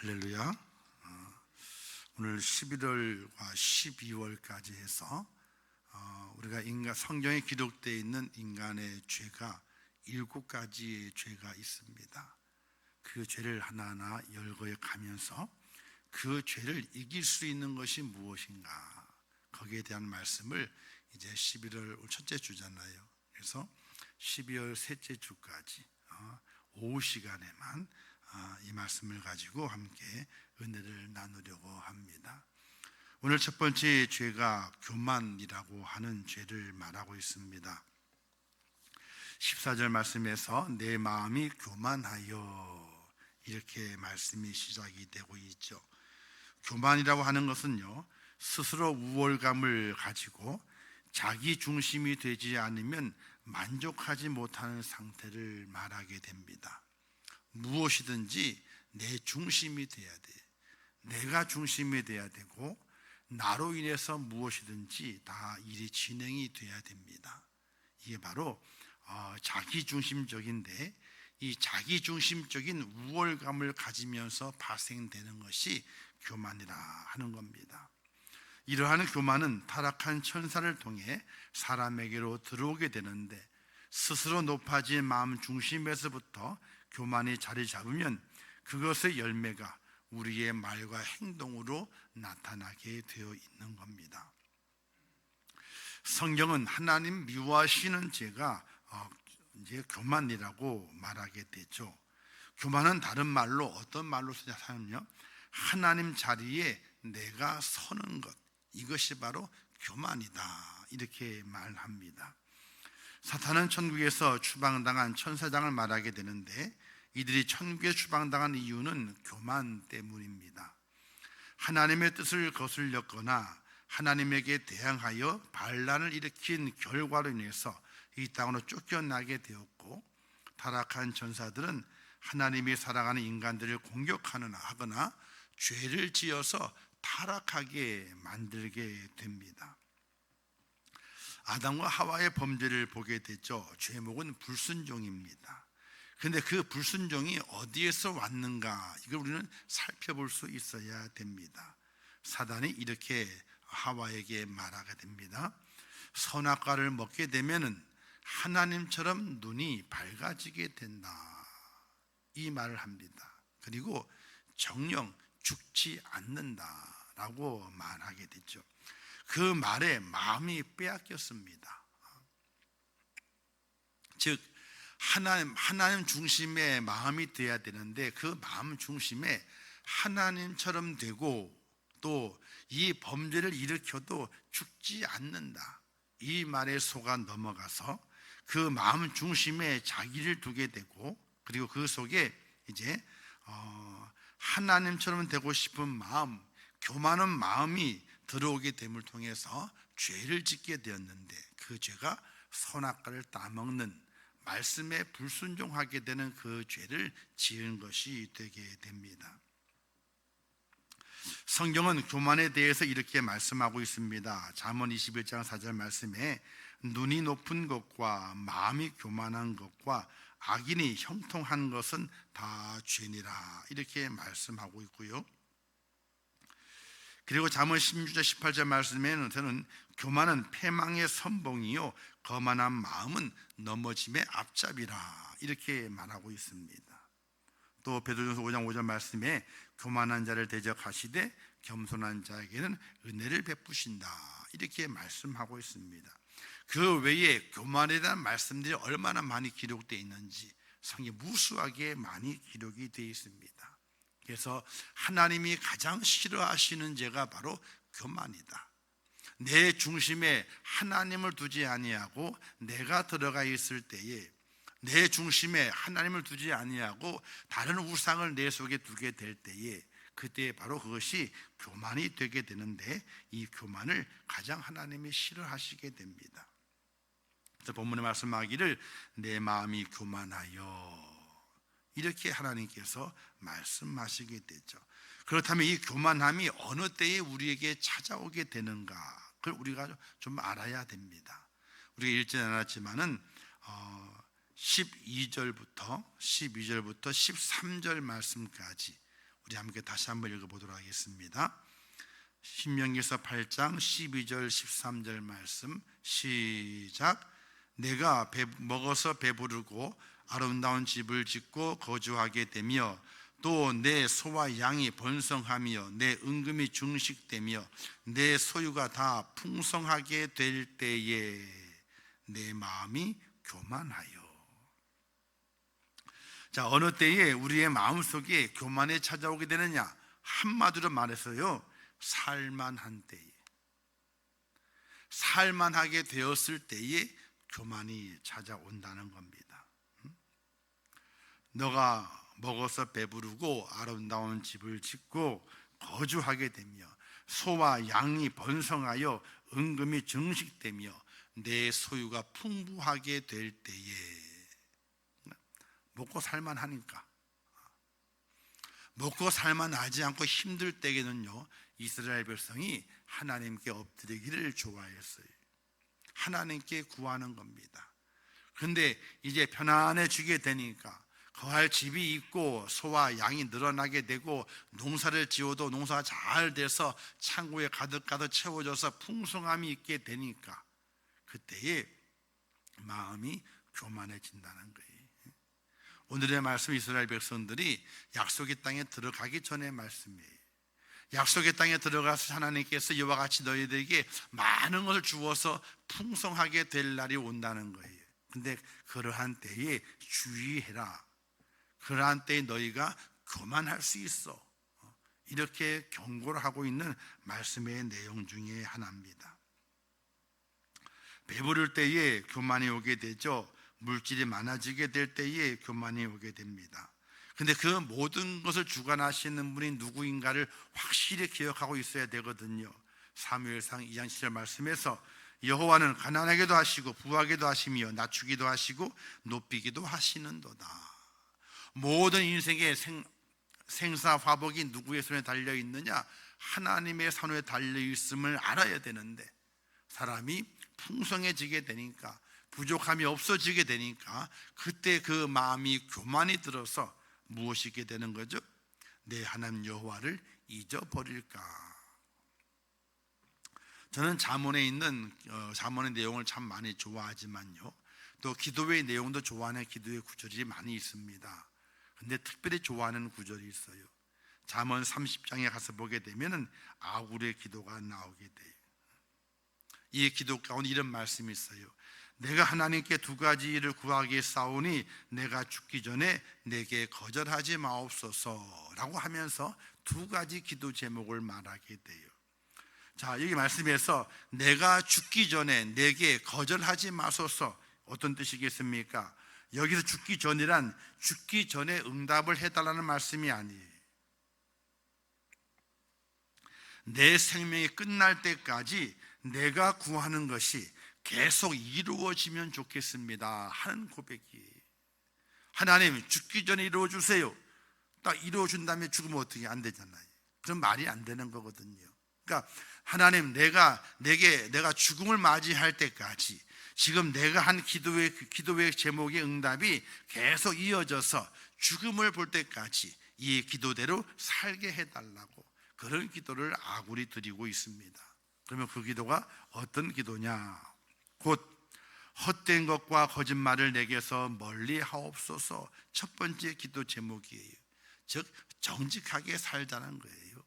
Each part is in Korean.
할렐루야. 오늘 11월과 12월까지 해서 우리가 성경에 기록되어 있는 인간의 죄가 7가지의 죄가 있습니다. 그 죄를 하나하나 열거해 가면서 그 죄를 이길 수 있는 것이 무엇인가, 거기에 대한 말씀을 이제 11월 첫째 주잖아요. 그래서 12월 셋째 주까지 오후 시간에만 이 말씀을 가지고 함께 은혜를 나누려고 합니다. 오늘 첫 번째 죄가 교만이라고 하는 죄를 말하고 있습니다. 14절 말씀에서 내 마음이 교만하여, 이렇게 말씀이 시작이 되고 있죠. 교만이라고 하는 것은요, 스스로 우월감을 가지고 자기 중심이 되지 않으면 만족하지 못하는 상태를 말하게 됩니다. 무엇이든지 내 중심이 돼야 돼. 내가 중심이 돼야 되고, 나로 인해서 무엇이든지 다 일이 진행이 돼야 됩니다. 이게 바로 자기중심적인데, 이 자기중심적인 우월감을 가지면서 발생되는 것이 교만이라 하는 겁니다. 이러한 교만은 타락한 천사를 통해 사람에게로 들어오게 되는데, 스스로 높아진 마음 중심에서부터 교만이 자리 잡으면 그것의 열매가 우리의 말과 행동으로 나타나게 되어 있는 겁니다. 성경은 하나님 미워하시는 죄가 이제 교만이라고 말하게 되죠. 교만은 다른 말로 어떤 말로 쓰냐면요, 하나님 자리에 내가 서는 것, 이것이 바로 교만이다, 이렇게 말합니다. 사탄은 천국에서 추방당한 천사장을 말하게 되는데, 이들이 천국에 추방당한 이유는 교만 때문입니다. 하나님의 뜻을 거슬렸거나 하나님에게 대항하여 반란을 일으킨 결과로 인해서 이 땅으로 쫓겨나게 되었고, 타락한 천사들은 하나님이 사랑하는 인간들을 공격하거나 죄를 지어서 타락하게 만들게 됩니다. 아담과 하와의 범죄를 보게 됐죠. 죄목은 불순종입니다. 그런데 그 불순종이 어디에서 왔는가, 이걸 우리는 살펴볼 수 있어야 됩니다. 사단이 이렇게 하와에게 말하게 됩니다. 선악과를 먹게 되면은 하나님처럼 눈이 밝아지게 된다, 이 말을 합니다. 그리고 정녕 죽지 않는다라고 말하게 됐죠. 그 말에 마음이 빼앗겼습니다. 즉 하나님 중심의 마음이 되어야 되는데, 그 마음 중심에 하나님처럼 되고, 또 이 범죄를 일으켜도 죽지 않는다, 이 말에 속아 넘어가서 그 마음 중심에 자기를 두게 되고, 그리고 그 속에 이제 하나님처럼 되고 싶은 마음, 교만한 마음이 들어오게 됨을 통해서 죄를 짓게 되었는데, 그 죄가 선악과를 따먹는, 말씀에 불순종하게 되는 그 죄를 지은 것이 되게 됩니다. 성경은 교만에 대해서 이렇게 말씀하고 있습니다. 잠언 21장 4절 말씀에 눈이 높은 것과 마음이 교만한 것과 악인이 형통한 것은 다 죄니라, 이렇게 말씀하고 있고요. 그리고 잠언 16장 18절 말씀에는 저는 교만은 패망의 선봉이요 거만한 마음은 넘어짐의 앞잡이라, 이렇게 말하고 있습니다. 또 베드로전서 5장 5절 말씀에 교만한 자를 대적하시되 겸손한 자에게는 은혜를 베푸신다, 이렇게 말씀하고 있습니다. 그 외에 교만에 대한 말씀들이 얼마나 많이 기록되어 있는지 성경에 무수하게 많이 기록이 되어 있습니다. 그래서 하나님이 가장 싫어하시는 죄가 바로 교만이다. 내 중심에 하나님을 두지 아니하고 내가 들어가 있을 때에, 내 중심에 하나님을 두지 아니하고 다른 우상을 내 속에 두게 될 때에, 그때 바로 그것이 교만이 되게 되는데, 이 교만을 가장 하나님이 싫어하시게 됩니다. 그래서 본문에 말씀하기를 내 마음이 교만하여, 이렇게 하나님께서 말씀하시게 되죠. 그렇다면 이 교만함이 어느 때에 우리에게 찾아오게 되는가, 그걸 우리가 좀 알아야 됩니다. 우리가 읽지 않았지만은 12절부터 13절 말씀까지 우리 함께 다시 한번 읽어보도록 하겠습니다. 신명기서 8장 12절 13절 말씀 시작. 내가 먹어서 배부르고 아름다운 집을 짓고 거주하게 되며 또 내 소와 양이 번성하며 내 은금이 증식되며 내 소유가 다 풍성하게 될 때에 내 마음이 교만하여. 자, 어느 때에 우리의 마음속에 교만이 찾아오게 되느냐? 한마디로 말해서요, 살만한 때에, 살만하게 되었을 때에 교만이 찾아온다는 겁니다. 너가 먹어서 배부르고 아름다운 집을 짓고 거주하게 되며 소와 양이 번성하여 은금이 증식되며 내 소유가 풍부하게 될 때에, 먹고 살만하니까, 먹고 살만하지 않고 힘들 때에는요, 이스라엘 백성이 하나님께 엎드리기를 좋아했어요. 하나님께 구하는 겁니다. 그런데 이제 편안해지게 되니까 거할 집이 있고 소와 양이 늘어나게 되고 농사를 지어도 농사가 잘 돼서 창고에 가득 채워져서 풍성함이 있게 되니까 그때에 마음이 교만해진다는 거예요. 오늘의 말씀, 이스라엘 백성들이 약속의 땅에 들어가기 전의 말씀이에요. 약속의 땅에 들어가서 하나님께서 이와 같이 너희들에게 많은 것을 주어서 풍성하게 될 날이 온다는 거예요. 근데 그러한 때에 주의해라. 그러한 때에 너희가 교만할 수 있어. 이렇게 경고를 하고 있는 말씀의 내용 중에 하나입니다. 배부를 때에 교만이 오게 되죠. 물질이 많아지게 될 때에 교만이 오게 됩니다. 근데 그 모든 것을 주관하시는 분이 누구인가를 확실히 기억하고 있어야 되거든요. 사무엘상 2장 7절 말씀에서 여호와는 가난하게도 하시고 부하게도 하시며 낮추기도 하시고 높이기도 하시는도다. 모든 인생의 생사화복이 누구의 손에 달려있느냐? 하나님의 손에 달려있음을 알아야 되는데, 사람이 풍성해지게 되니까, 부족함이 없어지게 되니까 그때 그 마음이 교만이 들어서 무엇이 있게 되는 거죠? 내 하나님 여호와를 잊어버릴까? 저는 잠언에 있는 잠언의 내용을 참 많이 좋아하지만요, 또 기도의 내용도 좋아하는 기도의 구절이 많이 있습니다. 근데 특별히 좋아하는 구절이 있어요. 잠언 30장에 가서 보게 되면은 아굴의 기도가 나오게 돼요. 이 기도 가운데 이런 말씀이 있어요. 내가 하나님께 두 가지를 구하겠사오니 내가 죽기 전에 내게 거절하지 마옵소서라고 하면서 두 가지 기도 제목을 말하게 돼요. 자, 여기 말씀에서 내가 죽기 전에 내게 거절하지 마소서, 어떤 뜻이겠습니까? 여기서 죽기 전이란 죽기 전에 응답을 해달라는 말씀이 아니에요. 내 생명이 끝날 때까지 내가 구하는 것이 계속 이루어지면 좋겠습니다 하는 고백이에요. 하나님, 죽기 전에 이루어주세요. 딱 이루어준 다음에 죽으면 어떻게 안 되잖아요. 그럼 말이 안 되는 거거든요. 그러니까 하나님, 내가 죽음을 맞이할 때까지 지금 내가 한 기도의 제목의 응답이 계속 이어져서 죽음을 볼 때까지 이 기도대로 살게 해달라고, 그런 기도를 아굴이 드리고 있습니다. 그러면 그 기도가 어떤 기도냐? 곧 헛된 것과 거짓말을 내게서 멀리 하옵소서. 첫 번째 기도 제목이에요. 즉 정직하게 살자는 거예요.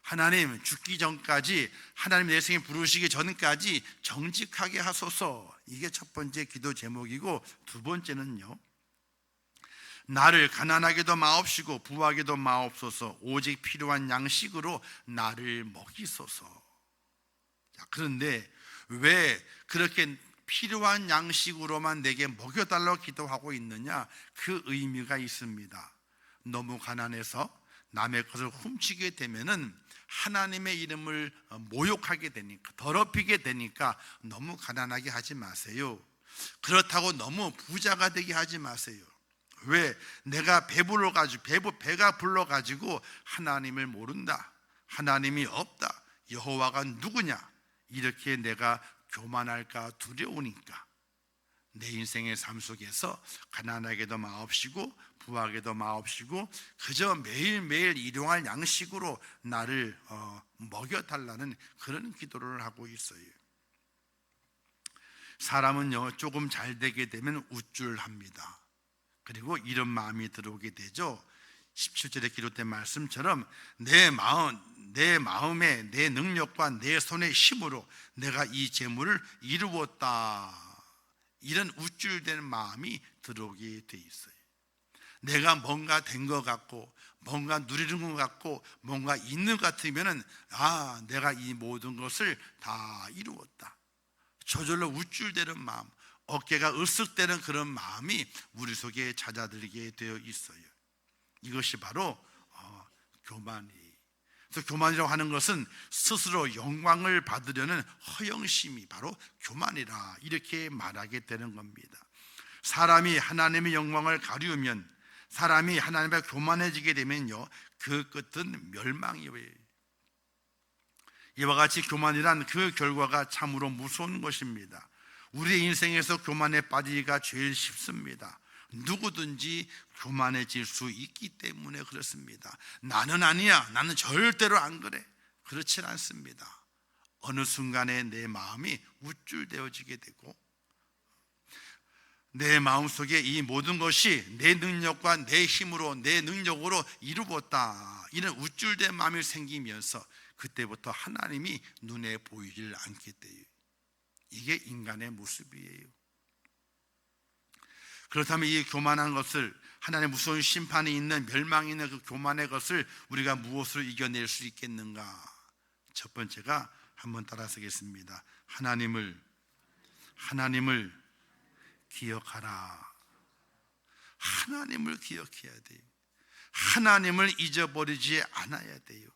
하나님, 죽기 전까지, 하나님 내 생에 부르시기 전까지 정직하게 하소서. 이게 첫 번째 기도 제목이고, 두 번째는요, 나를 가난하게도 마옵시고 부하게도 마옵소서. 오직 필요한 양식으로 나를 먹이소서. 자, 그런데 왜 그렇게 필요한 양식으로만 내게 먹여달라고 기도하고 있느냐? 그 의미가 있습니다. 너무 가난해서 남의 것을 훔치게 되면은 하나님의 이름을 모욕하게 되니까, 더럽히게 되니까 너무 가난하게 하지 마세요. 그렇다고 너무 부자가 되게 하지 마세요. 왜? 내가 배가 불러가지고 하나님을 모른다, 하나님이 없다, 여호와가 누구냐, 이렇게 내가 교만할까 두려우니까 내 인생의 삶 속에서 가난하게도 마옵시고 구하게도 마옵시고 그저 매일매일 일용할 양식으로 나를 먹여달라는 그런 기도를 하고 있어요. 사람은요, 조금 잘 되게 되면 우쭐합니다. 그리고 이런 마음이 들어오게 되죠. 17절에 기록된 말씀처럼 내 마음에 내 능력과 내 손의 힘으로 내가 이 재물을 이루었다, 이런 우쭐대는 마음이 들어오게 돼 있어요. 내가 뭔가 된 것 같고 뭔가 누리는 것 같고 뭔가 있는 것 같으면은 내가 이 모든 것을 다 이루었다, 저절로 우쭐대는 마음, 어깨가 으쓱대는 그런 마음이 우리 속에 잦아들게 되어 있어요. 이것이 바로 교만이에요. 그래서 교만이라고 하는 것은 스스로 영광을 받으려는 허영심이 바로 교만이라, 이렇게 말하게 되는 겁니다. 사람이 하나님의 영광을 가리우면, 사람이 하나님 앞에 교만해지게 되면요, 그 끝은 멸망이에요. 이와 같이 교만이란 그 결과가 참으로 무서운 것입니다. 우리의 인생에서 교만에 빠지기가 제일 쉽습니다. 누구든지 교만해질 수 있기 때문에 그렇습니다. 나는 아니야, 나는 절대로 안 그래, 그렇진 않습니다. 어느 순간에 내 마음이 우쭐대어지게 되고 내 마음속에 이 모든 것이 내 능력과 내 힘으로, 내 능력으로 이루었다, 이런 우쭐된 마음이 생기면서 그때부터 하나님이 눈에 보이질 않게 돼요. 이게 인간의 모습이에요. 그렇다면 이 교만한 것을, 하나님의 무서운 심판이 있는, 멸망이 있는 그 교만의 것을 우리가 무엇으로 이겨낼 수 있겠는가? 첫 번째가, 한번 따라서겠습니다. 하나님을 기억하라. 하나님을 기억해야 돼요. 하나님을 잊어버리지 않아야 돼요.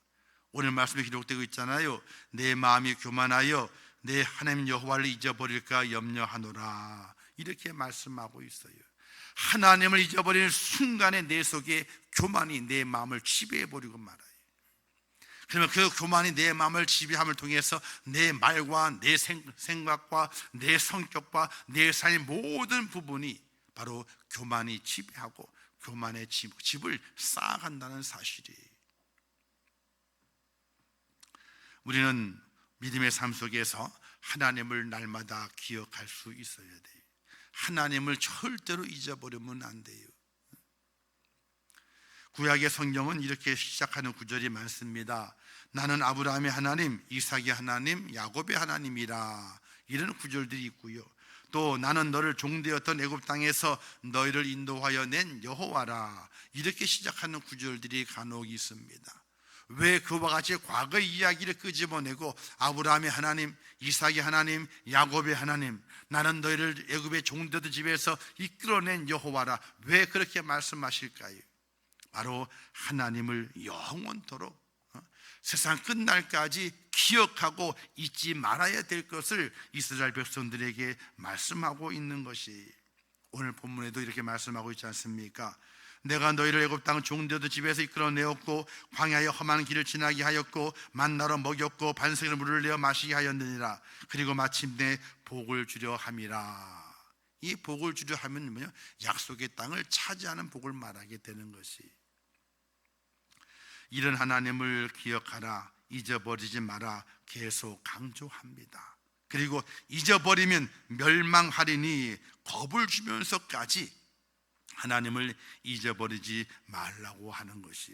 오늘 말씀에 기록되고 있잖아요. 내 마음이 교만하여 내 하나님 여호와를 잊어버릴까 염려하노라, 이렇게 말씀하고 있어요. 하나님을 잊어버리는 순간에 내 속에 교만이 내 마음을 지배해버리고 말아요. 그러면 그 교만이 내 마음을 지배함을 통해서 내 말과 내 생각과 내 성격과 내 삶의 모든 부분이 바로 교만이 지배하고 교만의 집을 쌓아간다는 사실이에요. 우리는 믿음의 삶 속에서 하나님을 날마다 기억할 수 있어야 돼요. 하나님을 절대로 잊어버리면 안 돼요. 구약의 성경은 이렇게 시작하는 구절이 많습니다. 나는 아브라함의 하나님, 이삭의 하나님, 야곱의 하나님이라, 이런 구절들이 있고요. 또 나는 너를 종되었던 애굽 땅에서 너희를 인도하여 낸 여호와라, 이렇게 시작하는 구절들이 간혹 있습니다. 왜 그와 같이 과거의 이야기를 끄집어내고 아브라함의 하나님, 이삭의 하나님, 야곱의 하나님, 나는 너희를 애굽의 종되던 집에서 이끌어낸 여호와라, 왜 그렇게 말씀하실까요? 바로 하나님을 영원토록 세상 끝날까지 기억하고 잊지 말아야 될 것을 이스라엘 백성들에게 말씀하고 있는 것이, 오늘 본문에도 이렇게 말씀하고 있지 않습니까? 내가 너희를 애굽 땅 종되던 집에서 이끌어내었고 광야의 험한 길을 지나게 하였고 만나로 먹였고 반석의 물을 내어 마시게 하였느니라. 그리고 마침내 복을 주려 함이라. 이 복을 주려 하면 뭐냐? 약속의 땅을 차지하는 복을 말하게 되는 것이, 이런 하나님을 기억하라, 잊어버리지 마라 계속 강조합니다. 그리고 잊어버리면 멸망하리니 겁을 주면서까지 하나님을 잊어버리지 말라고 하는 것이,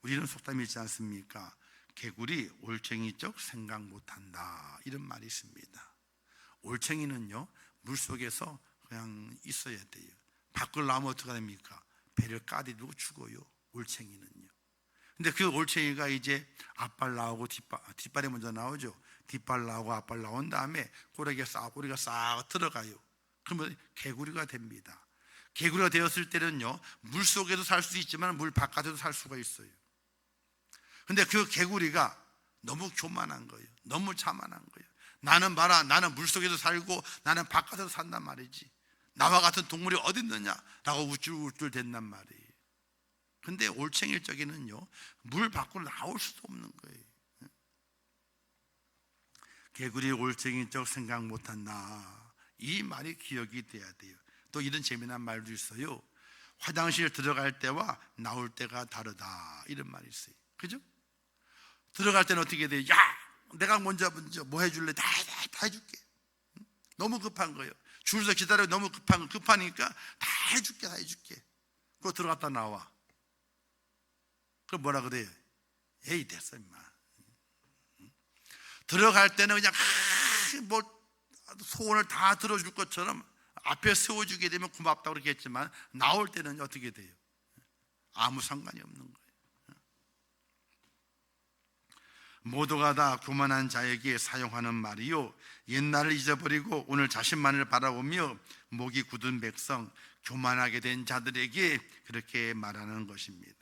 우리는 속담이 있지 않습니까? 개구리 올챙이 쪽 생각 못한다, 이런 말이 있습니다. 올챙이는요, 물속에서 그냥 있어야 돼요. 밖을 나오면 어떻게 됩니까? 배를 까디고 죽어요, 올챙이는요. 근데 그 올챙이가 이제 앞발 나오고 뒷발이 먼저 나오죠. 뒷발 나오고 앞발 나온 다음에 꼬리가 싹 들어가요. 그러면 개구리가 됩니다. 개구리가 되었을 때는요, 물 속에도 살 수 있지만 물 바깥에도 살 수가 있어요. 근데 그 개구리가 너무 교만한 거예요. 너무 자만한 거예요. 나는 봐라, 나는 물 속에도 살고 나는 바깥에도 산단 말이지, 나와 같은 동물이 어디 있느냐 라고 우쭐우쭐 댄단 말이에요. 근데 올챙이일 적에는요, 물 밖으로 나올 수도 없는 거예요. 개구리 올챙이 쪽 생각 못한다, 이 말이 기억이 돼야 돼요. 또 이런 재미난 말도 있어요. 화장실 들어갈 때와 나올 때가 다르다, 이런 말이 있어요. 그죠? 들어갈 때는 어떻게 돼요? 야, 내가 먼저 뭐 해줄래? 다 해줄게. 너무 급한 거예요. 줄서 기다려. 너무 급하니까 다 해줄게. 그거 들어갔다 나와. 그럼 뭐라 그래요? 에이, 됐어 임마. 들어갈 때는 그냥 뭐 소원을 다 들어줄 것처럼 앞에 세워주게 되면 고맙다고 그러겠지만, 나올 때는 어떻게 돼요? 아무 상관이 없는 거예요. 모두가 다 교만한 자에게 사용하는 말이요, 옛날을 잊어버리고 오늘 자신만을 바라보며 목이 굳은 백성, 교만하게 된 자들에게 그렇게 말하는 것입니다.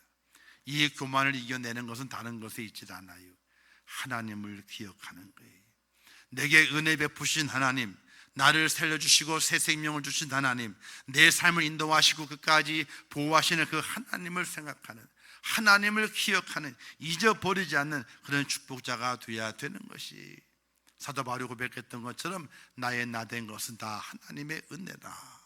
이 교만을 이겨내는 것은 다른 것에 있지 않아요. 하나님을 기억하는 거예요. 내게 은혜 베푸신 하나님, 나를 살려주시고 새 생명을 주신 하나님, 내 삶을 인도하시고 끝까지 보호하시는 그 하나님을 생각하는, 하나님을 기억하는, 잊어버리지 않는 그런 축복자가 되어야 되는 것이, 사도 바울이 고백했던 것처럼 나의 나된 것은 다 하나님의 은혜다.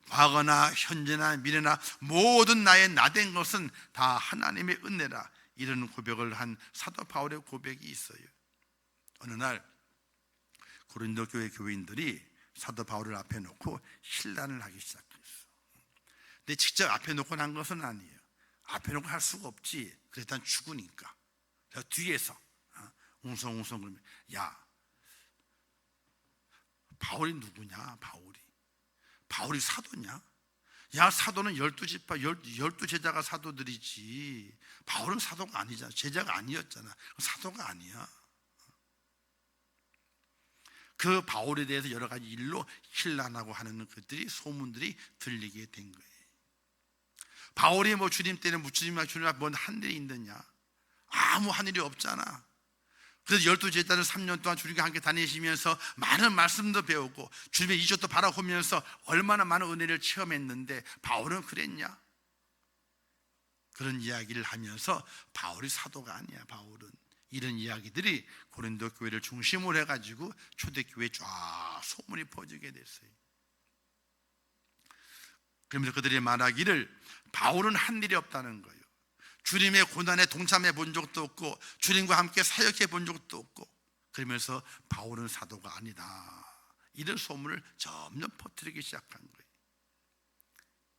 과거나 현재나 미래나 모든 나의 나된 것은 다 하나님의 은혜라, 이런 고백을 한 사도 바울의 고백이 있어요. 어느 날 고린도 교회 교인들이 사도 바울을 앞에 놓고 신란을 하기 시작했어. 근데 직접 앞에 놓고 난 것은 아니에요. 앞에 놓고 할 수가 없지. 그래서 일단 죽으니까 뒤에서 웅성웅성 그러면, 야, 바울이 누구냐? 바울이 사도냐? 야, 사도는 12 제자가 사도들이지, 바울은 사도가 아니잖아. 제자가 아니었잖아. 사도가 아니야. 그 바울에 대해서 여러 가지 일로 힐난하고 하는 것들이, 소문들이 들리게 된 거예요. 바울이 뭐 주님 때는 주님과 뭔 한 일이 있느냐? 아무 한 일이 없잖아. 그래서 12 제자는 3년 동안 주님과 함께 다니시면서 많은 말씀도 배우고 주님의 이적도 바라보면서 얼마나 많은 은혜를 체험했는데, 바울은 그랬냐? 그런 이야기를 하면서 바울이 사도가 아니야. 바울은, 이런 이야기들이 고린도 교회를 중심으로 해가지고 초대교회에 쫙 소문이 퍼지게 됐어요. 그러면서 그들이 말하기를 바울은 한 일이 없다는 거예요. 주님의 고난에 동참해 본 적도 없고 주님과 함께 사역해 본 적도 없고, 그러면서 바울은 사도가 아니다, 이런 소문을 점점 퍼뜨리기 시작한 거예요.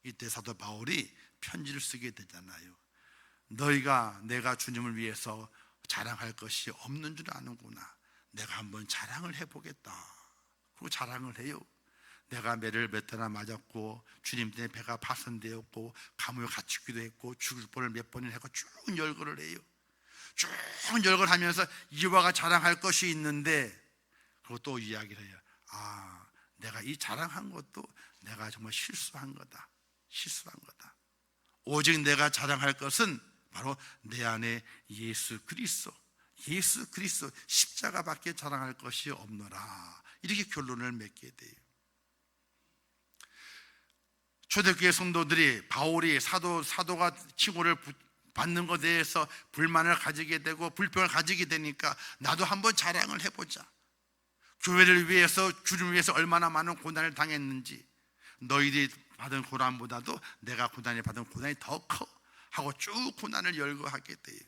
이때 사도 바울이 편지를 쓰게 되잖아요. 내가 주님을 위해서 자랑할 것이 없는 줄 아는구나. 내가 한번 자랑을 해보겠다. 그리고 자랑을 해요. 내가 매를 몇 대나 맞았고 주님 때문에 배가 파손되었고 감옥에 갇히기도 했고 죽을 뻔을 몇 번을 하고 쭉 열거를 해요. 쭉 열거를 하면서 이와가 자랑할 것이 있는데, 그리고 또 이야기를 해요. 내가 이 자랑한 것도 내가 정말 실수한 거다. 오직 내가 자랑할 것은 바로 내 안에 예수 그리스도 십자가밖에 자랑할 것이 없노라, 이렇게 결론을 맺게 돼요. 초대교회 성도들이 바울이 사도가 칭호를 받는 것에 대해서 불만을 가지게 되고 불평을 가지게 되니까, 나도 한번 자랑을 해보자. 교회를 위해서, 주님을 위해서 얼마나 많은 고난을 당했는지, 너희들이 받은 고난보다도 내가 받은 고난이 더 커 하고 쭉 고난을 열거하게 돼요.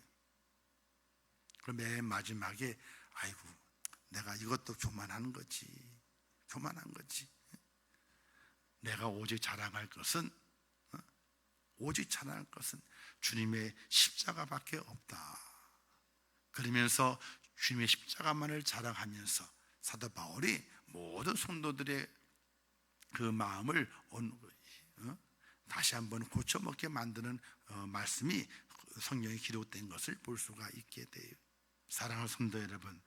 그럼 맨 마지막에, 아이고, 내가 이것도 교만한 거지. 내가 오직 자랑할 것은 주님의 십자가밖에 없다. 그러면서 주님의 십자가만을 자랑하면서 사도 바울이 모든 성도들의 그 마음을 다시 한번 고쳐먹게 만드는 말씀이 성경에 기록된 것을 볼 수가 있게 돼요. 사랑하는 성도 여러분,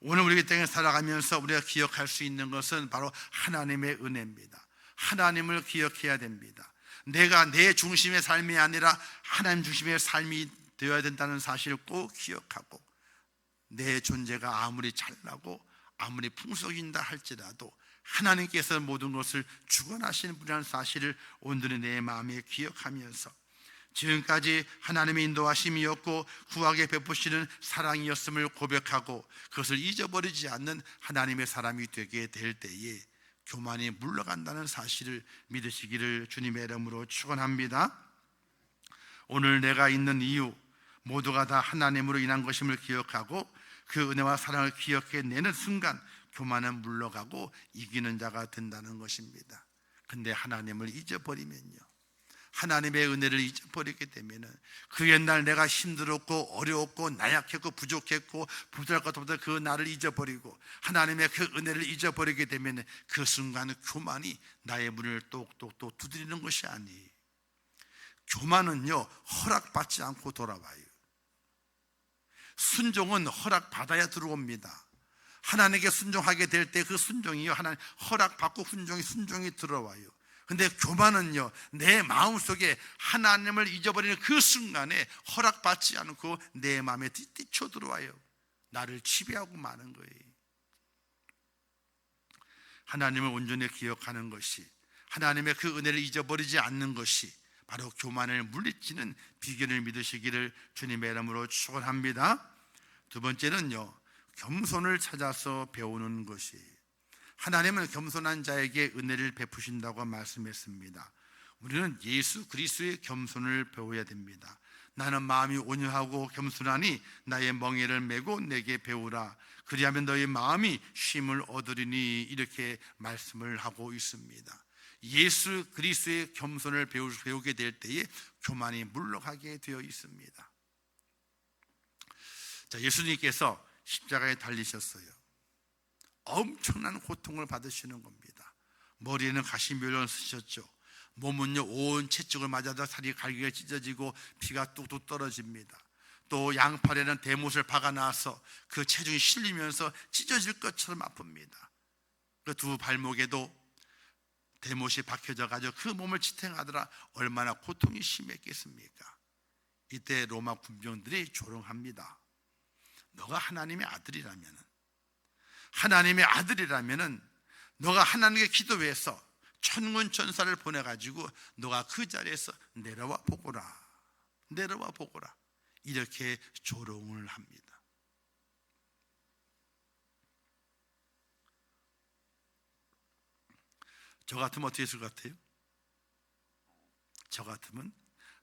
오늘 우리 땅에 살아가면서 우리가 기억할 수 있는 것은 바로 하나님의 은혜입니다. 하나님을 기억해야 됩니다. 내가 내 중심의 삶이 아니라 하나님 중심의 삶이 되어야 된다는 사실을 꼭 기억하고, 내 존재가 아무리 잘나고 아무리 풍속인다 할지라도 하나님께서 모든 것을 주관하시는 분이라는 사실을 온전히 내 마음에 기억하면서, 지금까지 하나님의 인도하심이었고 후하게 베푸시는 사랑이었음을 고백하고 그것을 잊어버리지 않는 하나님의 사람이 되게 될 때에 교만이 물러간다는 사실을 믿으시기를 주님의 이름으로 축원합니다. 오늘 내가 있는 이유 모두가 다 하나님으로 인한 것임을 기억하고 그 은혜와 사랑을 기억해내는 순간 교만은 물러가고 이기는 자가 된다는 것입니다. 근데 하나님을 잊어버리면요, 하나님의 은혜를 잊어버리게 되면 그 옛날 내가 힘들었고 어려웠고 나약했고 부족했고 부족할 것도 없던 그 나를 잊어버리고 하나님의 그 은혜를 잊어버리게 되면 그 순간 교만이 나의 문을 똑똑똑 두드리는 것이 아니에요. 교만은요, 허락받지 않고 돌아와요. 순종은 허락받아야 들어옵니다. 하나님께 순종하게 될 때 그 순종이요, 하나님 허락받고 순종이 들어와요. 근데 교만은요, 내 마음속에 하나님을 잊어버리는 그 순간에 허락받지 않고 내 마음에 뛰쳐 들어와요. 나를 지배하고 마는 거예요. 하나님을 온전히 기억하는 것이, 하나님의 그 은혜를 잊어버리지 않는 것이 바로 교만을 물리치는 비결을 믿으시기를 주님의 이름으로 축원합니다. 두 번째는요, 겸손을 찾아서 배우는 것이에요. 하나님은 겸손한 자에게 은혜를 베푸신다고 말씀했습니다. 우리는 예수 그리스도의 겸손을 배워야 됩니다. 나는 마음이 온유하고 겸손하니 나의 멍에를 메고 내게 배우라. 그리하면 너의 마음이 쉼을 얻으리니, 이렇게 말씀을 하고 있습니다. 예수 그리스도의 겸손을 배우게 될 때에 교만이 물러가게 되어 있습니다. 자, 예수님께서 십자가에 달리셨어요. 엄청난 고통을 받으시는 겁니다. 머리에는 가시면을 쓰셨죠. 몸은요, 온 채찍을 맞아도 살이 갈기가 찢어지고 피가 뚝뚝 떨어집니다. 또 양팔에는 대못을 박아놔서 그 체중이 실리면서 찢어질 것처럼 아픕니다. 그 두 발목에도 대못이 박혀져 가지고 그 몸을 지탱하더라 얼마나 고통이 심했겠습니까? 이때 로마 군병들이 조롱합니다. 너가 하나님의 아들이라면은 너가 하나님께 기도해서 천군 천사를 보내가지고 너가 그 자리에서 내려와 보거라, 이렇게 조롱을 합니다. 저 같으면 어떻게 했을 것 같아요? 저 같으면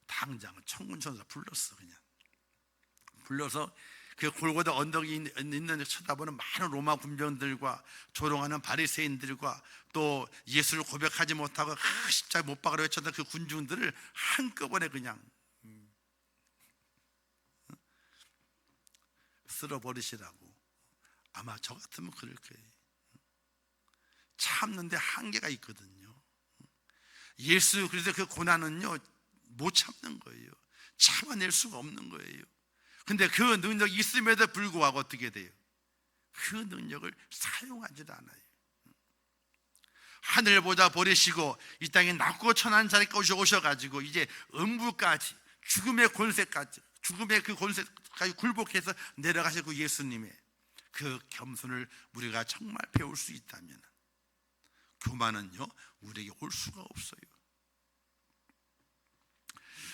당장 천군 천사 불러서 그 골고다 언덕이 있는 쳐다보는 많은 로마 군병들과 조롱하는 바리새인들과 또 예수를 고백하지 못하고 십자가에 못 박으려 외쳤던 그 군중들을 한꺼번에 그냥 쓸어버리시라고. 아마 저 같으면 그럴 거예요. 참는데 한계가 있거든요. 예수 그리스도의 그 고난은요, 못 참는 거예요. 참아낼 수가 없는 거예요. 근데 그 능력이 있음에도 불구하고 어떻게 돼요? 그 능력을 사용하지 않아요. 하늘보다 버리시고 이 땅에 낮고 천한 자리까지 오셔가지고 이제 음부까지, 죽음의 권세까지, 죽음의 그 권세까지 굴복해서 내려가시고 예수님의 그 겸손을 우리가 정말 배울 수 있다면 교만은요, 우리에게 올 수가 없어요.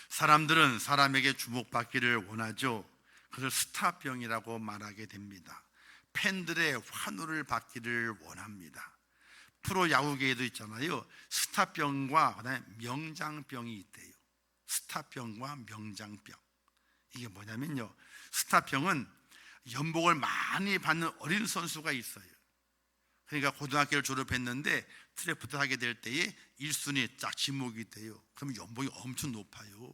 사람들은 사람에게 주목받기를 원하죠. 그걸 스타병이라고 말하게 됩니다. 팬들의 환호를 받기를 원합니다. 프로야구계에도 있잖아요. 스타병과 그다음에 명장병이 있대요. 스타병과 명장병. 이게 뭐냐면요, 스타병은 연봉을 많이 받는 어린 선수가 있어요. 그러니까 고등학교를 졸업했는데 드래프트 하게 될 때에 1순위 딱 지목이 돼요. 그러면 연봉이 엄청 높아요.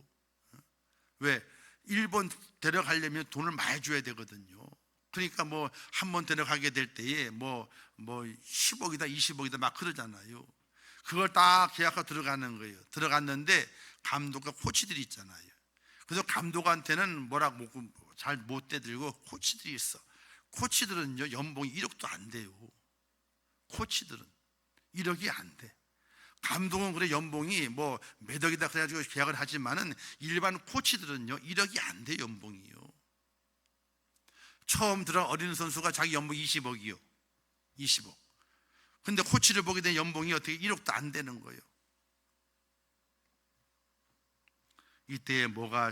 왜? 1번 데려가려면 돈을 많이 줘야 되거든요. 그러니까 뭐 한 번 데려가게 될 때에 뭐 10억이다 20억이다 막 그러잖아요. 그걸 딱 계약하고 들어가는 거예요. 들어갔는데 감독과 코치들이 있잖아요. 그래서 감독한테는 뭐라고 잘 못 대들고 코치들이 있어. 코치들은요, 연봉이 1억도 안 돼요. 코치들은 1억이 안 돼. 감독은 그래 연봉이 뭐 몇 억이다 그래가지고 계약을 하지만은 일반 코치들은요 1억이 안 돼. 연봉이요. 처음 들어간 어린 선수가 자기 연봉 20억이요 20억. 근데 코치를 보게 된 연봉이 어떻게 1억도 안 되는 거예요. 이때 뭐가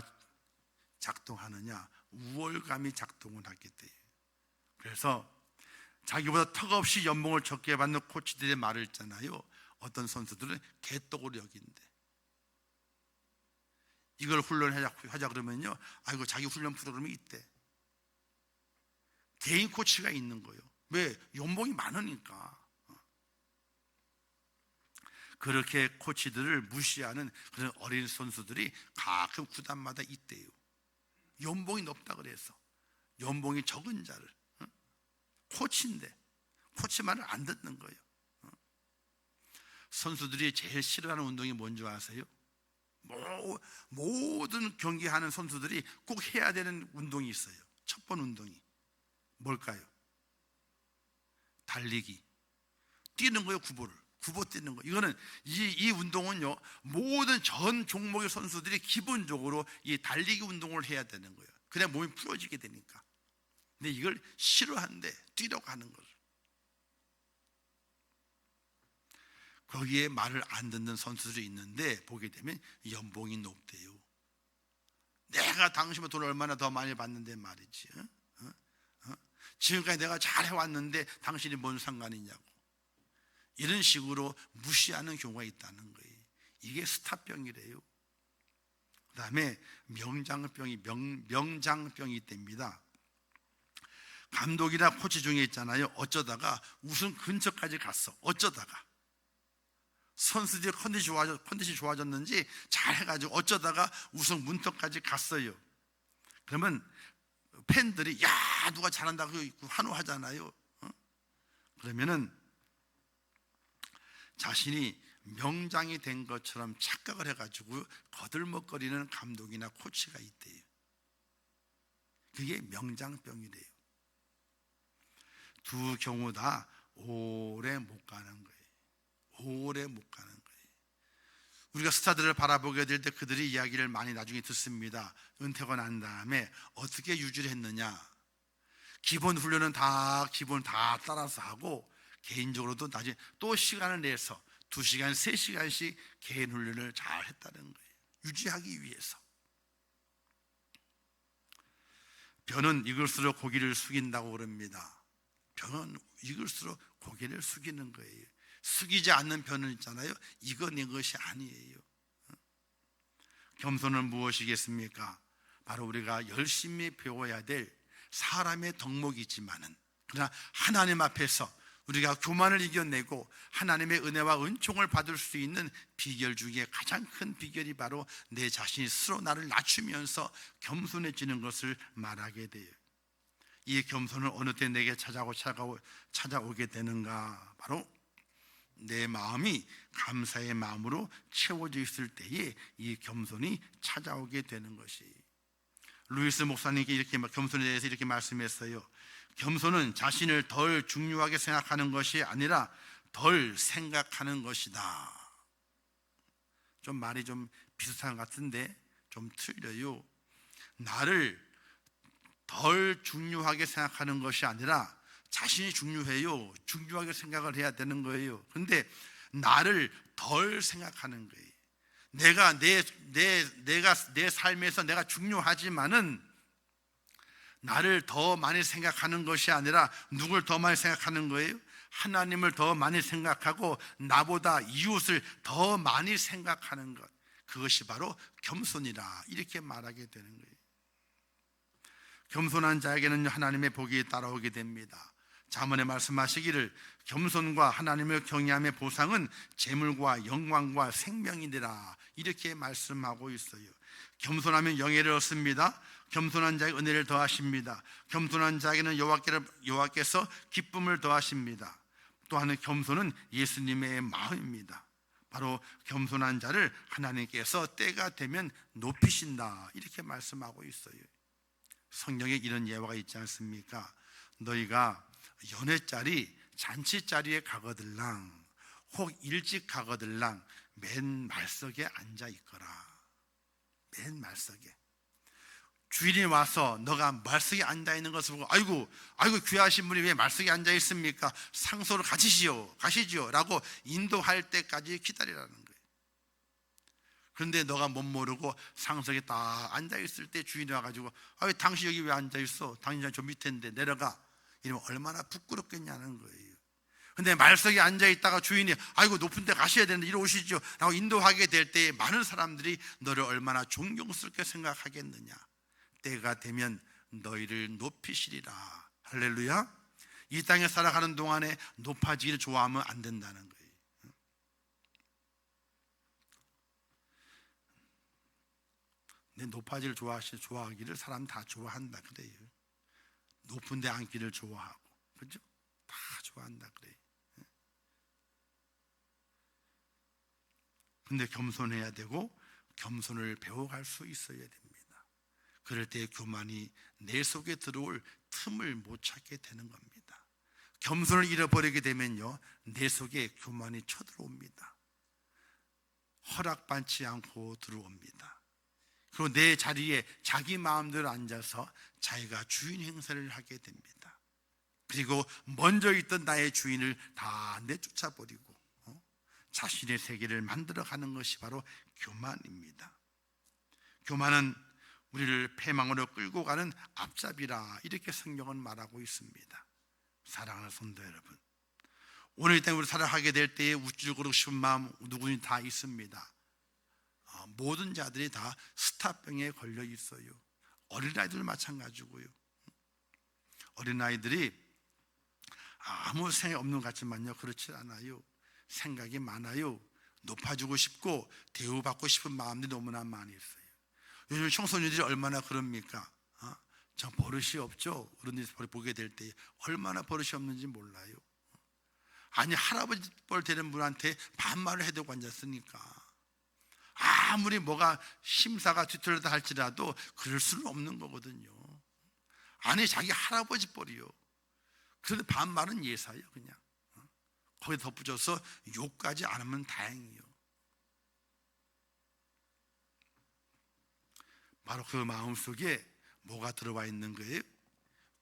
작동하느냐? 우월감이 작동을 하게 돼요. 그래서 자기보다 턱없이 연봉을 적게 받는 코치들의 말을 있잖아요. 어떤 선수들은 개떡으로 여긴대. 이걸 훈련하자 그러면요, 아이고 자기 훈련 프로그램이 있대. 개인 코치가 있는 거예요. 왜? 연봉이 많으니까. 그렇게 코치들을 무시하는 그런 어린 선수들이 가끔 구단마다 있대요. 연봉이 높다 그래서 연봉이 적은 자를, 코치인데 코치 말을 안 듣는 거예요. 선수들이 제일 싫어하는 운동이 뭔지 아세요? 모든 경기하는 선수들이 꼭 해야 되는 운동이 있어요. 첫 번 운동이 뭘까요? 달리기. 뛰는 거예요. 구보 뛰는 거. 이거는 이 운동은요, 모든 전 종목의 선수들이 기본적으로 이 달리기 운동을 해야 되는 거예요. 그래야 몸이 풀어지게 되니까. 근데 이걸 싫어하는데 뛰려고 하는 거죠. 거기에 말을 안 듣는 선수들이 있는데 보게 되면 연봉이 높대요. 내가 당신보다 돈을 얼마나 더 많이 받는데 말이지. 지금까지 내가 잘해왔는데 당신이 뭔 상관이냐고. 이런 식으로 무시하는 경우가 있다는 거예요. 이게 스타병이래요. 그 다음에 명장병이 있답니다. 감독이나 코치 중에 있잖아요, 어쩌다가 우승 근처까지 갔어. 어쩌다가 선수들이 컨디션이 좋아졌는지 잘해가지고 어쩌다가 우승 문턱까지 갔어요. 그러면 팬들이 야 누가 잘한다고 환호하잖아요. 그러면은 자신이 명장이 된 것처럼 착각을 해가지고 거들먹거리는 감독이나 코치가 있대요. 그게 명장병이래요. 두 경우 다 오래 못 가는 거예요. 오래 못 가는 거예요. 우리가 스타들을 바라보게 될 때 그들이 이야기를 많이 나중에 듣습니다. 은퇴가 난 다음에 어떻게 유지를 했느냐. 기본 훈련은 기본 다 따라서 하고 개인적으로도 나중에 또 시간을 내서 2시간, 3시간씩 개인 훈련을 잘 했다는 거예요. 유지하기 위해서. 벼는 익을수록 고기를 숙인다고 그럽니다. 벼는 익을수록 고개를 숙이는 거예요. 숙이지 않는 벼는 있잖아요, 익어낸 것이 아니에요. 겸손은 무엇이겠습니까? 바로 우리가 열심히 배워야 될 사람의 덕목이지만은, 그러나 하나님 앞에서 우리가 교만을 이겨내고 하나님의 은혜와 은총을 받을 수 있는 비결 중에 가장 큰 비결이 바로 내 자신이 스스로 나를 낮추면서 겸손해지는 것을 말하게 돼요. 이 겸손은 어느 때 내게 찾아오게 되는가? 바로 내 마음이 감사의 마음으로 채워져 있을 때에 이 겸손이 찾아오게 되는 것이. 루이스 목사님께 이렇게 겸손에 대해서 이렇게 말씀했어요. 겸손은 자신을 덜 중요하게 생각하는 것이 아니라 덜 생각하는 것이다. 좀 말이 좀 비슷한 것 같은데 좀 틀려요. 나를 덜 중요하게 생각하는 것이 아니라 자신이 중요해요. 중요하게 생각을 해야 되는 거예요. 그런데 나를 덜 생각하는 거예요. 내가 내 삶에서 내가 중요하지만은 나를 더 많이 생각하는 것이 아니라 누굴 더 많이 생각하는 거예요? 하나님을 더 많이 생각하고 나보다 이웃을 더 많이 생각하는 것. 그것이 바로 겸손이라 이렇게 말하게 되는 거예요. 겸손한 자에게는 하나님의 복이 따라오게 됩니다. 잠언에 말씀하시기를 겸손과 하나님을 경외함의 보상은 재물과 영광과 생명이니라 이렇게 말씀하고 있어요. 겸손하면 영예를 얻습니다. 겸손한 자에게 은혜를 더하십니다. 겸손한 자에게는 여호와께서 기쁨을 더하십니다. 또한 겸손은 예수님의 마음입니다. 바로 겸손한 자를 하나님께서 때가 되면 높이신다 이렇게 말씀하고 있어요. 성경에 이런 예화가 있지 않습니까? 너희가 연회자리 잔치자리에 가거들랑 혹 일찍 가거들랑 맨 말석에 앉아 있거라. 맨 말석에. 주인이 와서 너가 말석에 앉아 있는 것을 보고 아이고 귀하신 분이 왜 말석에 앉아 있습니까? 상소를 가시지요 라고 인도할 때까지 기다리라는 거예요. 그런데 너가 못 모르고 상석에 딱 앉아 있을 때 주인이 와가지고 당신 여기 왜 앉아 있어? 당신 저 밑에인데 내려가. 이러면 얼마나 부끄럽겠냐는 거예요. 근데 말석에 앉아있다가 주인이 아이고 높은 데 가셔야 되는데 이리 오시죠 라고 인도하게 될 때에 많은 사람들이 너를 얼마나 존경스럽게 생각하겠느냐. 때가 되면 너희를 높이시리라. 할렐루야. 이 땅에 살아가는 동안에 높아지기를 좋아하면 안 된다는 거예요. 근데 높아지기를 좋아하기를 사람 다 좋아한다 그래요. 높은 데 앉기를 좋아하고, 그죠? 다 좋아한다 그래요. 근데 겸손해야 되고 겸손을 배워갈 수 있어야 됩니다. 그럴 때 교만이 내 속에 들어올 틈을 못 찾게 되는 겁니다. 겸손을 잃어버리게 되면요, 내 속에 교만이 쳐들어옵니다. 허락받지 않고 들어옵니다. 그리고 내 자리에 자기 마음대로 앉아서 자기가 주인 행세를 하게 됩니다. 그리고 먼저 있던 나의 주인을 다 내쫓아버리고 자신의 세계를 만들어가는 것이 바로 교만입니다. 교만은 우리를 패망으로 끌고 가는 앞잡이라, 이렇게 성경은 말하고 있습니다. 사랑하는 성도 여러분, 오늘 이 땅에 우리 살아가게 될 때에 우쭐거리고 싶은 마음 누구니 다 있습니다. 모든 자들이 다 스타병에 걸려 있어요. 어린아이들 마찬가지고요. 어린아이들이 아무 생각 없는 것 같지만요, 그렇지 않아요. 생각이 많아요. 높아지고 싶고 대우받고 싶은 마음들이 너무나 많이 있어요. 요즘 청소년들이 얼마나 그럽니까? 참 버릇이 없죠. 어른들이 보게 될 때 얼마나 버릇이 없는지 몰라요. 아니, 할아버지 뻘 되는 분한테 반말을 해대고 앉았으니까 아무리 뭐가 심사가 뒤틀렸다 할지라도 그럴 수는 없는 거거든요. 아니, 자기 할아버지 뻘이요. 그런데 반말은 예사예요. 그냥 거기에 덧붙여서 욕까지 안 하면 다행이에요. 바로 그 마음속에 뭐가 들어와 있는 거예요?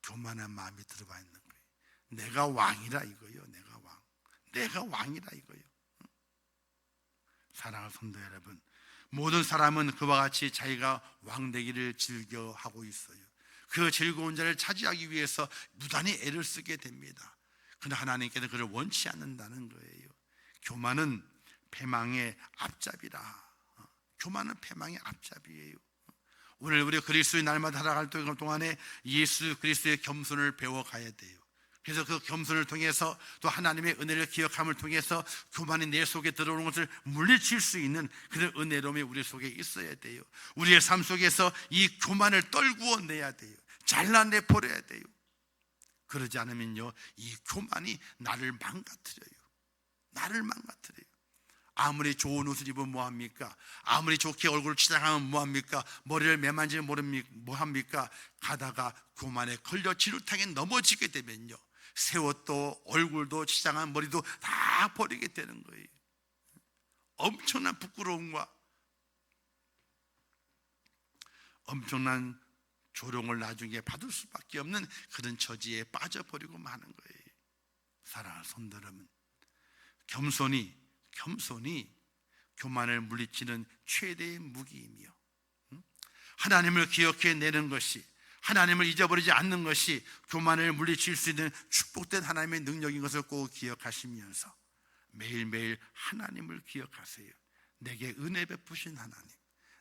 교만한 마음이 들어와 있는 거예요. 내가 왕이라 이거예요. 내가 왕이라 이거예요. 사랑하는 성도 여러분, 모든 사람은 그와 같이 자기가 왕 되기를 즐겨하고 있어요. 그 즐거운 자를 차지하기 위해서 무단히 애를 쓰게 됩니다. 그러나 하나님께서 그를 원치 않는다는 거예요. 교만은 패망의 앞잡이라. 교만은 패망의 앞잡이에요. 오늘 우리 그리스도의 날마다 살아갈 동안에 예수 그리스도의 겸손을 배워가야 돼요. 그래서 그 겸손을 통해서 또 하나님의 은혜를 기억함을 통해서 교만이 내 속에 들어오는 것을 물리칠 수 있는 그런 은혜로움이 우리 속에 있어야 돼요. 우리의 삶 속에서 이 교만을 떨구어 내야 돼요. 잘라내 버려야 돼요. 그러지 않으면요, 이 교만이 나를 망가뜨려요. 아무리 좋은 옷을 입으면 뭐합니까? 아무리 좋게 얼굴을 치장하면 뭐합니까? 머리를 매만지면 뭐합니까? 가다가 교만에 걸려 지루탕에 넘어지게 되면요, 새 옷도 얼굴도 치장한 머리도 다 버리게 되는 거예요. 엄청난 부끄러움과 엄청난 조롱을 나중에 받을 수밖에 없는 그런 처지에 빠져버리고 마는 거예요. 사랑하는 성도 여러분, 겸손이 교만을 물리치는 최대의 무기이며, 하나님을 기억해내는 것이, 하나님을 잊어버리지 않는 것이 교만을 물리칠 수 있는 축복된 하나님의 능력인 것을 꼭 기억하시면서 매일매일 하나님을 기억하세요. 내게 은혜 베푸신 하나님,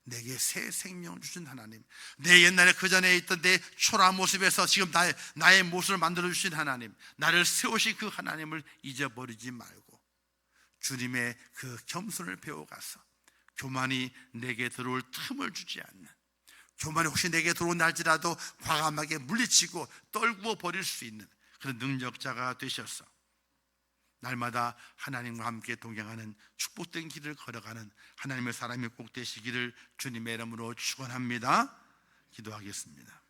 내게 새 생명 주신 하나님, 내 옛날에 그 전에 있던 내 초라한 모습에서 지금 나의 모습을 만들어 주신 하나님, 나를 세우신 그 하나님을 잊어버리지 말고 주님의 그 겸손을 배워가서 교만이 내게 들어올 틈을 주지 않는, 교만이 혹시 내게 들어온다 할지라도 과감하게 물리치고 떨구어 버릴 수 있는 그런 능력자가 되셔서 날마다 하나님과 함께 동행하는 축복된 길을 걸어가는 하나님의 사람이 꼭 되시기를 주님의 이름으로 축원합니다. 기도하겠습니다.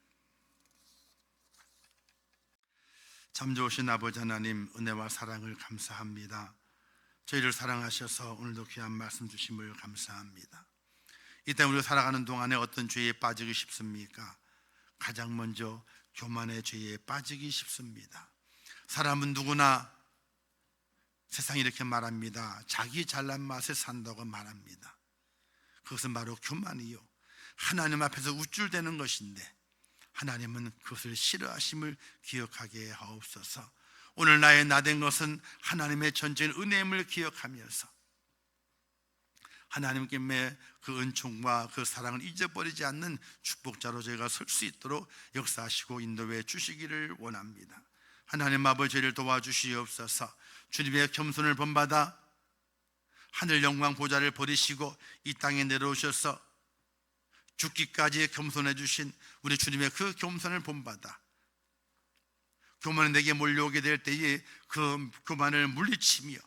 참 좋으신 아버지 하나님, 은혜와 사랑을 감사합니다. 저희를 사랑하셔서 오늘도 귀한 말씀 주심을 감사합니다. 이 땅 우리가 살아가는 동안에 어떤 죄에 빠지기 쉽습니까? 가장 먼저 교만의 죄에 빠지기 쉽습니다. 사람은 누구나 세상이 이렇게 말합니다. 자기 잘난 맛에 산다고 말합니다. 그것은 바로 교만이요, 하나님 앞에서 우쭐대는 것인데, 하나님은 그것을 싫어하심을 기억하게 하옵소서. 오늘 나의 나된 것은 하나님의 전적인 은혜임을 기억하면서 하나님께 그 은총과 그 사랑을 잊어버리지 않는 축복자로 저희가 설 수 있도록 역사하시고 인도해 주시기를 원합니다. 하나님 아버지, 저희를 도와주시옵소서. 주님의 겸손을 본받아 하늘 영광 보좌를 버리시고 이 땅에 내려오셔서 죽기까지 겸손해 주신 우리 주님의 그 겸손을 본받아 교만이 내게 몰려오게 될 때에 그 교만을 물리치며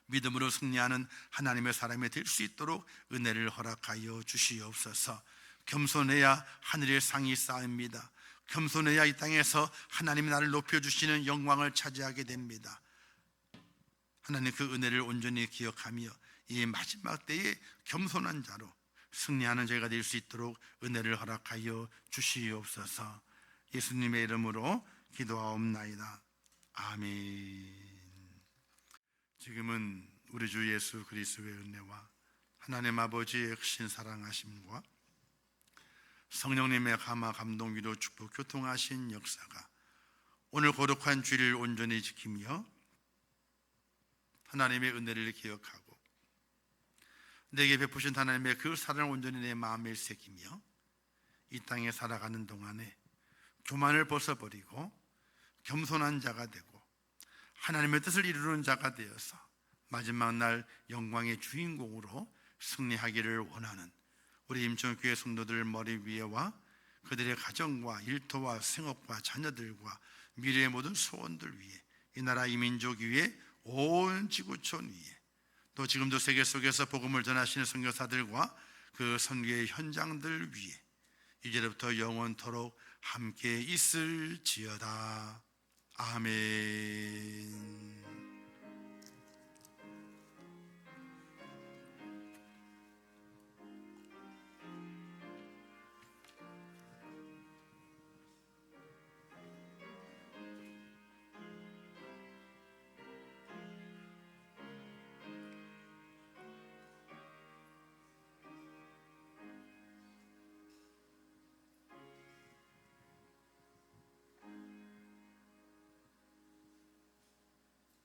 믿음으로 승리하는 하나님의 사람이 될 수 있도록 은혜를 허락하여 주시옵소서. 겸손해야 하늘의 상이 쌓입니다. 겸손해야 이 땅에서 하나님이 나를 높여주시는 영광을 차지하게 됩니다. 하나님 그 은혜를 온전히 기억하며 이 마지막 때에 겸손한 자로 승리하는 저희가 될 수 있도록 은혜를 허락하여 주시옵소서. 예수님의 이름으로 기도하옵나이다. 아멘. 지금은 우리 주 예수 그리스도의 은혜와 하나님 아버지의 크신 사랑하심과 성령님의 감화 감동 위로 축복 교통하신 역사가 오늘 거룩한 주일을 온전히 지키며 하나님의 은혜를 기억하고 내게 베푸신 하나님의 그 사랑을 온전히 내 마음에 새기며 이 땅에 살아가는 동안에 교만을 벗어버리고 겸손한 자가 되고 하나님의 뜻을 이루는 자가 되어서 마지막 날 영광의 주인공으로 승리하기를 원하는 우리 임천교회 성도들 머리 위에와 그들의 가정과 일터와 생업과 자녀들과 미래의 모든 소원들 위에 이 나라 이 민족 위에 온 지구촌 위에 또 지금도 세계 속에서 복음을 전하시는 선교사들과 그 선교의 현장들 위에 이제부터 영원토록 함께 있을지어다. 아멘.